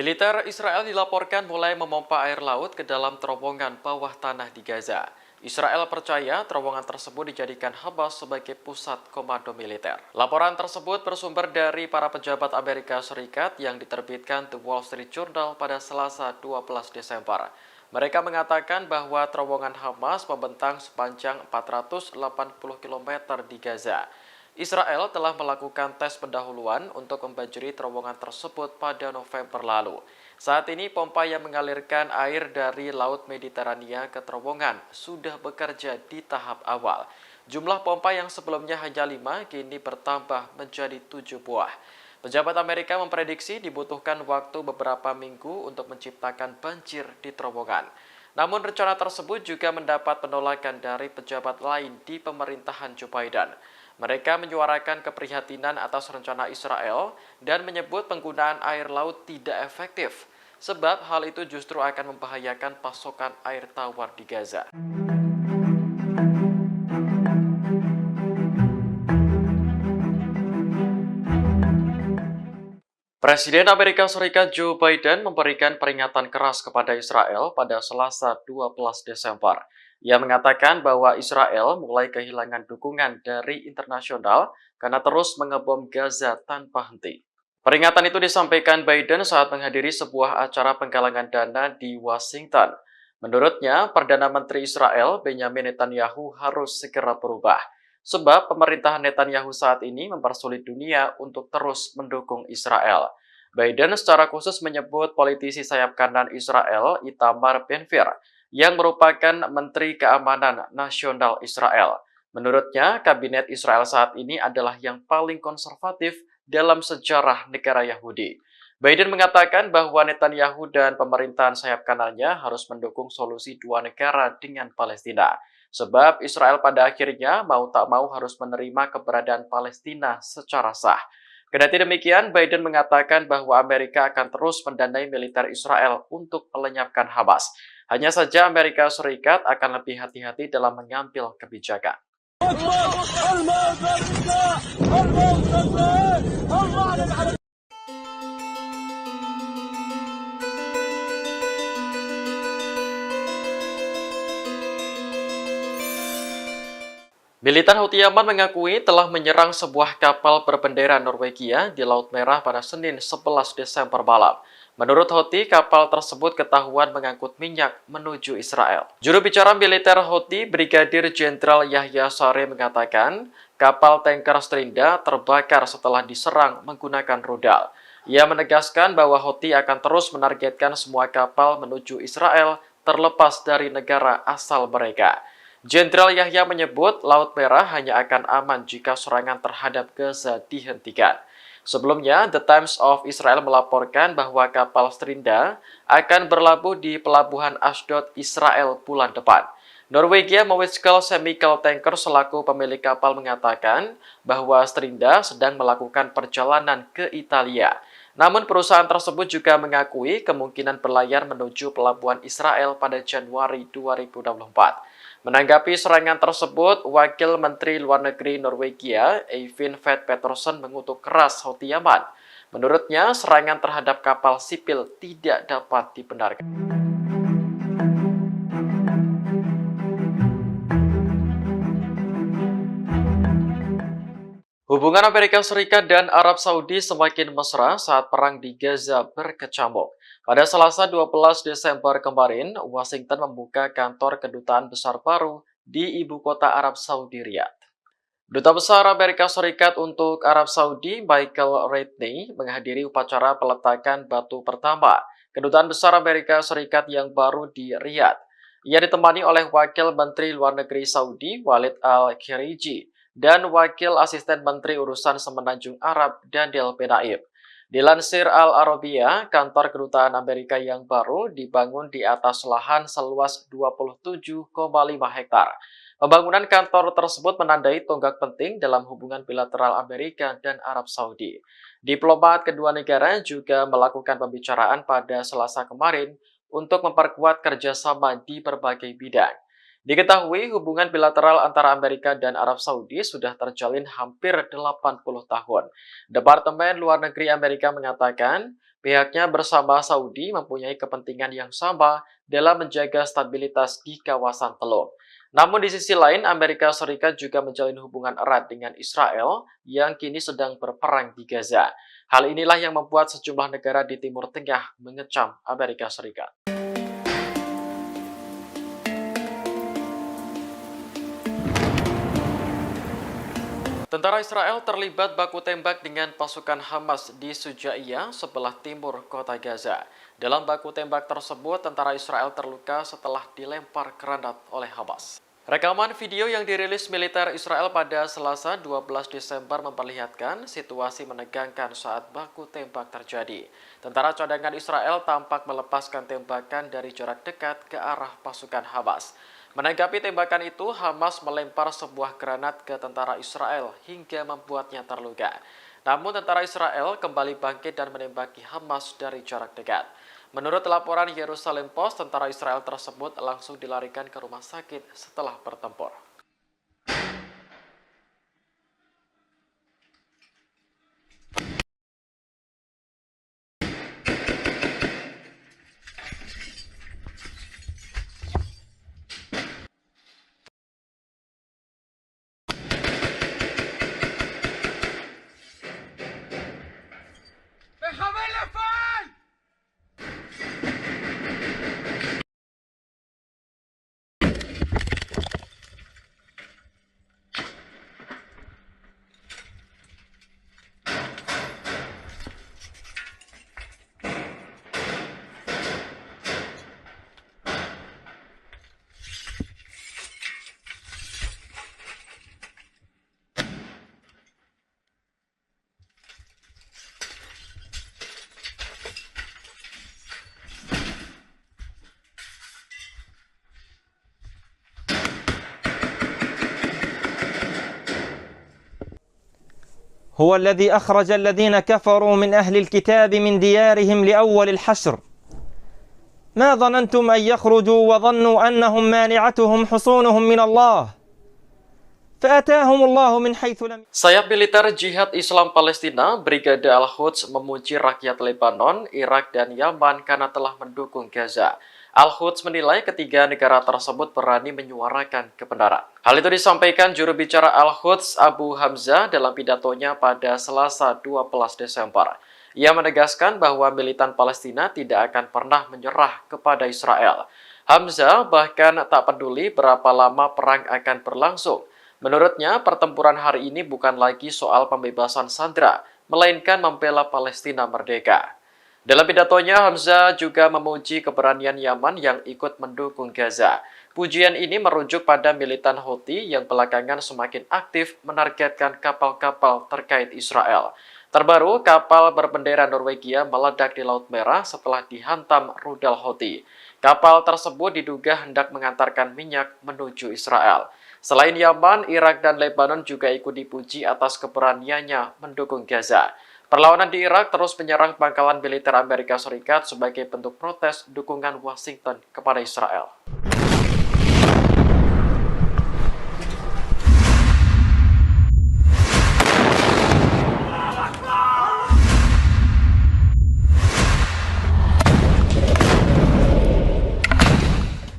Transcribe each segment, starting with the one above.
Militer Israel dilaporkan mulai memompa air laut ke dalam terowongan bawah tanah di Gaza. Israel percaya terowongan tersebut dijadikan Hamas sebagai pusat komando militer. Laporan tersebut bersumber dari para pejabat Amerika Serikat yang diterbitkan The Wall Street Journal pada Selasa 12 Desember. Mereka mengatakan bahwa terowongan Hamas membentang sepanjang 480 km di Gaza. Israel telah melakukan tes pendahuluan untuk membanjiri terowongan tersebut pada November lalu. Saat ini pompa yang mengalirkan air dari Laut Mediterania ke terowongan sudah bekerja di tahap awal. Jumlah pompa yang sebelumnya hanya 5 kini bertambah menjadi 7 buah. Pejabat Amerika memprediksi dibutuhkan waktu beberapa minggu untuk menciptakan banjir di terowongan. Namun rencana tersebut juga mendapat penolakan dari pejabat lain di pemerintahan Joe Biden. Mereka menyuarakan keprihatinan atas rencana Israel dan menyebut penggunaan air laut tidak efektif, sebab hal itu justru akan membahayakan pasokan air tawar di Gaza. Presiden Amerika Serikat Joe Biden memberikan peringatan keras kepada Israel pada Selasa 12 Desember. Ia mengatakan bahwa Israel mulai kehilangan dukungan dari internasional karena terus mengebom Gaza tanpa henti. Peringatan itu disampaikan Biden saat menghadiri sebuah acara penggalangan dana di Washington. Menurutnya, Perdana Menteri Israel Benjamin Netanyahu harus segera berubah. Sebab pemerintahan Netanyahu saat ini mempersulit dunia untuk terus mendukung Israel. Biden secara khusus menyebut politisi sayap kanan Israel Itamar Ben-Gvir yang merupakan Menteri Keamanan Nasional Israel. Menurutnya, kabinet Israel saat ini adalah yang paling konservatif dalam sejarah negara Yahudi. Biden mengatakan bahwa Netanyahu dan pemerintahan sayap kanannya harus mendukung solusi dua negara dengan Palestina. Sebab Israel pada akhirnya mau tak mau harus menerima keberadaan Palestina secara sah. Kendati demikian, Biden mengatakan bahwa Amerika akan terus mendanai militer Israel untuk melenyapkan Hamas. Hanya saja Amerika Serikat akan lebih hati-hati dalam mengambil kebijakan. Militan Houthi Yaman mengakui telah menyerang sebuah kapal berbendera Norwegia di Laut Merah pada Senin 11 Desember malam. Menurut Houthi, kapal tersebut ketahuan mengangkut minyak menuju Israel. Juru bicara militer Houthi, Brigadir Jenderal Yahya Saree mengatakan, kapal tanker Strinda terbakar setelah diserang menggunakan rudal. Ia menegaskan bahwa Houthi akan terus menargetkan semua kapal menuju Israel terlepas dari negara asal mereka. Jenderal Yahya menyebut Laut Merah hanya akan aman jika serangan terhadap Gaza dihentikan. Sebelumnya, The Times of Israel melaporkan bahwa kapal Strinda akan berlabuh di pelabuhan Ashdod, Israel bulan depan. Norwegia Mawskell Chemical Tanker selaku pemilik kapal mengatakan bahwa Strinda sedang melakukan perjalanan ke Italia. Namun perusahaan tersebut juga mengakui kemungkinan berlayar menuju pelabuhan Israel pada Januari 2024. Menanggapi serangan tersebut, Wakil Menteri Luar Negeri Norwegia, Eivind Vet Petersen mengutuk keras Houthi Yaman. Menurutnya, serangan terhadap kapal sipil tidak dapat dibenarkan. Hubungan Amerika Serikat dan Arab Saudi semakin mesra saat perang di Gaza berkecamuk. Pada Selasa 12 Desember kemarin, Washington membuka kantor kedutaan besar baru di ibu kota Arab Saudi, Riyadh. Duta Besar Amerika Serikat untuk Arab Saudi, Michael Ratney, menghadiri upacara peletakan batu pertama Kedutaan Besar Amerika Serikat yang baru di Riyadh. Ia ditemani oleh Wakil Menteri Luar Negeri Saudi, Walid Al-Khariji, dan Wakil Asisten Menteri Urusan Semenanjung Arab, Daniel Benaib. Dilansir Al-Arabiya, kantor kedutaan Amerika yang baru dibangun di atas lahan seluas 27,5 hektar. Pembangunan kantor tersebut menandai tonggak penting dalam hubungan bilateral Amerika dan Arab Saudi. Diplomat kedua negara juga melakukan pembicaraan pada Selasa kemarin untuk memperkuat kerjasama di berbagai bidang. Diketahui hubungan bilateral antara Amerika dan Arab Saudi sudah terjalin hampir 80 tahun. Departemen Luar Negeri Amerika mengatakan pihaknya bersama Saudi mempunyai kepentingan yang sama dalam menjaga stabilitas di kawasan Teluk. Namun di sisi lain, Amerika Serikat juga menjalin hubungan erat dengan Israel yang kini sedang berperang di Gaza. Hal inilah yang membuat sejumlah negara di Timur Tengah mengecam Amerika Serikat. Tentara Israel terlibat baku tembak dengan pasukan Hamas di Sujaiyah, sebelah timur kota Gaza. Dalam baku tembak tersebut, tentara Israel terluka setelah dilempar granat oleh Hamas. Rekaman video yang dirilis militer Israel pada Selasa 12 Desember memperlihatkan situasi menegangkan saat baku tembak terjadi. Tentara cadangan Israel tampak melepaskan tembakan dari jarak dekat ke arah pasukan Hamas. Menanggapi tembakan itu, Hamas melempar sebuah granat ke tentara Israel hingga membuatnya terluka. Namun tentara Israel kembali bangkit dan menembaki Hamas dari jarak dekat. Menurut laporan Yerusalem Post, tentara Israel tersebut langsung dilarikan ke rumah sakit setelah bertempur. هو الذي أخرج الذين كفروا من أهل الكتاب من ديارهم لأول الحشر ما ظننتم أن يخرجوا وظنوا أنهم مانعتهم حصونهم من الله فأتاهم الله من حيث لم. Sayap militer Jihad Islam Palestina, Brigade Al-Quds memuji rakyat Lebanon, Irak, dan Yaman karena telah mendukung Gaza. Al-Quds menilai ketiga negara tersebut berani menyuarakan kebenaran. Hal itu disampaikan juru bicara Al-Quds Abu Hamzah dalam pidatonya pada Selasa 12 Desember. Ia menegaskan bahwa militan Palestina tidak akan pernah menyerah kepada Israel. Hamzah bahkan tak peduli berapa lama perang akan berlangsung. Menurutnya, pertempuran hari ini bukan lagi soal pembebasan sandera, melainkan membela Palestina merdeka. Dalam pidatonya, Hamzah juga memuji keberanian Yaman yang ikut mendukung Gaza. Pujian ini merujuk pada militan Houthi yang belakangan semakin aktif menargetkan kapal-kapal terkait Israel. Terbaru, kapal berbendera Norwegia meledak di Laut Merah setelah dihantam rudal Houthi. Kapal tersebut diduga hendak mengantarkan minyak menuju Israel. Selain Yaman, Irak dan Lebanon juga ikut dipuji atas keberaniannya mendukung Gaza. Perlawanan di Irak terus menyerang pangkalan militer Amerika Serikat sebagai bentuk protes dukungan Washington kepada Israel.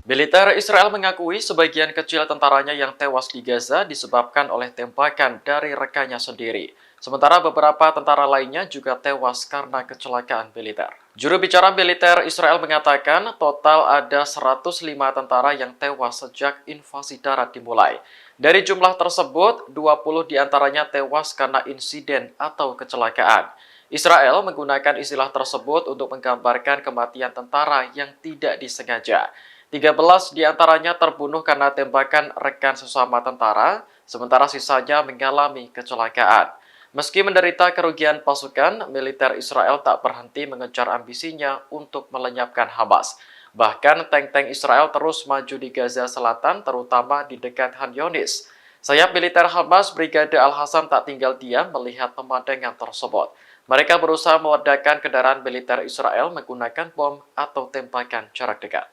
Militer Israel mengakui sebagian kecil tentaranya yang tewas di Gaza disebabkan oleh tembakan dari rekannya sendiri. Sementara beberapa tentara lainnya juga tewas karena kecelakaan militer. Juru bicara militer Israel mengatakan total ada 105 tentara yang tewas sejak invasi darat dimulai. Dari jumlah tersebut, 20 diantaranya tewas karena insiden atau kecelakaan. Israel menggunakan istilah tersebut untuk menggambarkan kematian tentara yang tidak disengaja. 13 diantaranya terbunuh karena tembakan rekan sesama tentara, sementara sisanya mengalami kecelakaan. Meski menderita kerugian pasukan, militer Israel tak berhenti mengejar ambisinya untuk melenyapkan Hamas. Bahkan tank-tank Israel terus maju di Gaza Selatan, terutama di dekat Khan Younis. Sayap militer Hamas Brigade Al-Hassam tak tinggal diam melihat pemandangan tersebut. Mereka berusaha meledakkan kendaraan militer Israel menggunakan bom atau tembakan jarak dekat.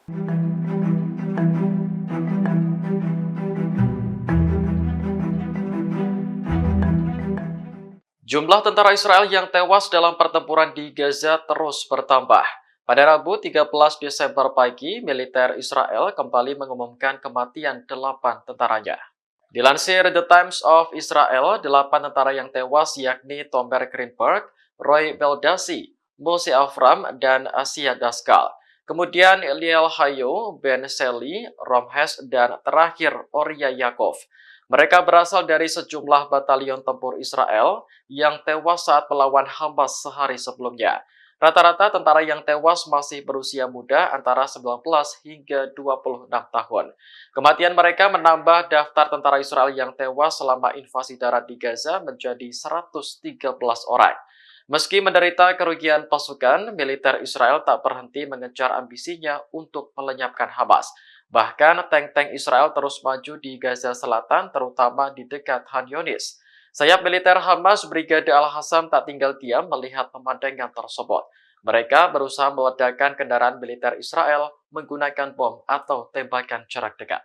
Jumlah tentara Israel yang tewas dalam pertempuran di Gaza terus bertambah. Pada Rabu 13 Desember pagi, militer Israel kembali mengumumkan kematian 8 tentaranya. Dilansir The Times of Israel, 8 tentara yang tewas yakni Tomer Greenberg, Roy Beldasi, Moshe Avram, dan Asia Daskal. Kemudian Liel Hayo, Ben Seli, Romhes, dan terakhir Oria Yakov. Mereka berasal dari sejumlah batalion tempur Israel yang tewas saat melawan Hamas sehari sebelumnya. Rata-rata tentara yang tewas masih berusia muda antara 19 hingga 26 tahun. Kematian mereka menambah daftar tentara Israel yang tewas selama invasi darat di Gaza menjadi 113 orang. Meski menderita kerugian pasukan, militer Israel tak berhenti mengejar ambisinya untuk melenyapkan Hamas. Bahkan tank-tank Israel terus maju di Gaza Selatan, terutama di dekat Khan Yunis. Sayap militer Hamas Brigade Al-Hassam tak tinggal diam melihat pemandangan tersebut. Mereka berusaha meledakkan kendaraan militer Israel menggunakan bom atau tembakan jarak dekat.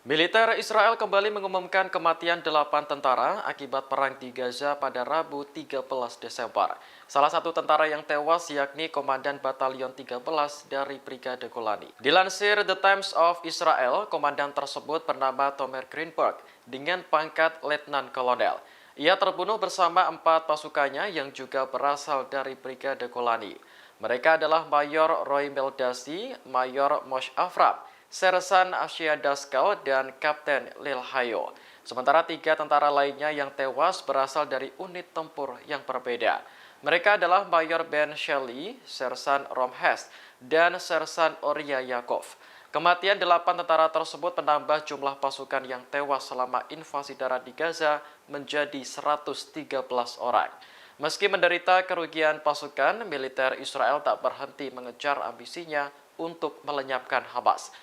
Militer Israel kembali mengumumkan kematian 8 tentara akibat perang di Gaza pada Rabu 13 Desember. Salah satu tentara yang tewas yakni Komandan Batalion 13 dari Brigade Golani. Dilansir The Times of Israel, komandan tersebut bernama Tomer Greenberg dengan pangkat Letnan Kolonel. Ia terbunuh bersama 4 pasukannya yang juga berasal dari Brigade Golani. Mereka adalah Mayor Roy Beldasi, Mayor Moshe Avram, Sersan Asia Daskal, dan Kapten Lil Hayo. Sementara 3 tentara lainnya yang tewas berasal dari unit tempur yang berbeda. Mereka adalah Mayor Ben Shelley, Sersan Romhes, dan Sersan Oria Yakov. Kematian 8 tentara tersebut menambah jumlah pasukan yang tewas selama invasi darat di Gaza menjadi 113 orang. Meski menderita kerugian pasukan, militer Israel tak berhenti mengejar ambisinya untuk melenyapkan Hamas.